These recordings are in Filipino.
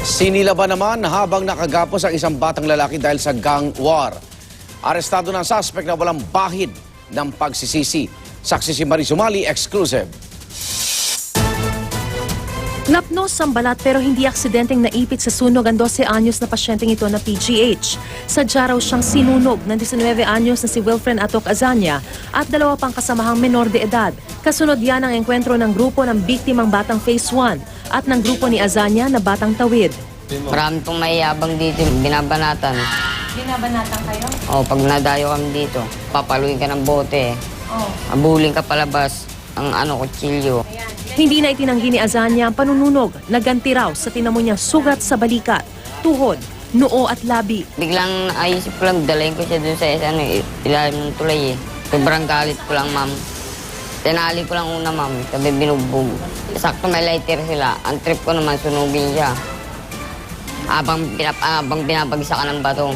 Sinilaban naman habang nakagapos ang isang batang lalaki dahil sa gang war. Arestado ng suspect na walang bahid ng pagsisisi. Saksi si Marie Sumali, exclusive. Napnos ang balat pero hindi aksidenteng naipit sa sunog ang 12 anyos na pasyenteng ito na PGH. Sadya raw siyang sinunog ng 19 anyos na si Wilfren Atok Azania at dalawa pang kasamahang menor de edad. Kasunod yan ang engkwentro ng grupo ng biktimang batang Phase 1 at ng grupo ni Azania na batang Tawid. Marami pong mayayabang dito, binabanatan. Binabanatan kayo? O, pag nadayo kami dito, papaluin ka ng bote. Abulin ka palabas, ang kutsilyo. Hindi na itinanggi ni Azania ang panununog. Naganti raw sa tinamo niyang sugat sa balikat, tuhod, noo at labi. Biglang naisip ko lang, dalayin ko siya dun sa ilalim ng tulay eh. Sobrang galit ko lang, ma'am. Tinali ko lang una, ma'am, sabi binugbog. Sakto may lighter sila. Ang trip ko naman, sunugin siya. Habang binabagsakan ng bato.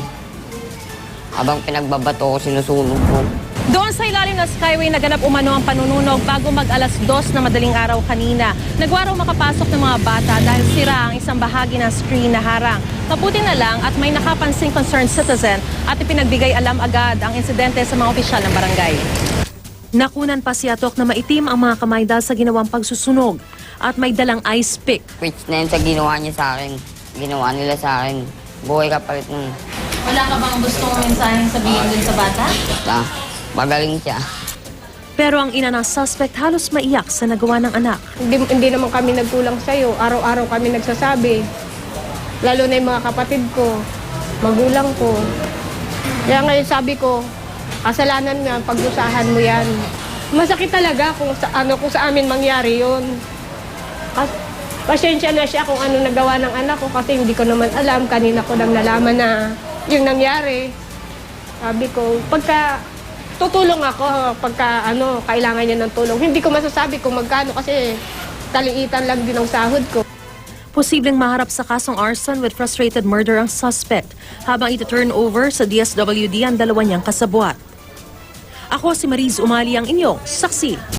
Habang pinagbabato ko, sinusunog ko. Doon sa ilalim ng Skyway naganap umano ang panununog bago mag-alas 2 na madaling araw kanina. Nagwa raw makapasok ng mga bata dahil sira ang isang bahagi ng screen na harang. Mabuti na lang at may nakapansing concerned citizen at ipinagbigay alam agad ang insidente sa mga opisyal ng barangay. Nakunan pa si Atok na maitim ang mga kamay dahil sa ginawang pagsusunog at may dalang ice pick. Which na yun sa ginawa niya sa akin. Ginawa nila sa akin. Buhay kapalit nun. Wala ka bang gustong mensaheng sabihin dun sa bata? Magaling siya. Pero ang ina ng suspect halos maiyak sa nagawa ng anak. Hindi naman kami nagkulang sa'yo. Araw-araw kami nagsasabi. Lalo na yung mga kapatid ko, magulang ko. Kaya ngayon sabi ko, kasalanan nga, pagdusahan mo yan. Masakit talaga kung sa amin mangyari yun. Pasensya na siya kung ano nagawa ng anak ko kasi hindi ko naman alam. Kanina ko lang nalaman na yung nangyari. Sabi ko, pagka tutulong ako pagka kailangan niya ng tulong. Hindi ko masasabi kung magkano kasi taliitan lang din ang sahod ko. Posibleng maharap sa kasong arson with frustrated murder ang suspect habang ito-turn over sa DSWD ang dalawa niyang kasabwat. Ako si Marie Sumali, ang inyong saksi.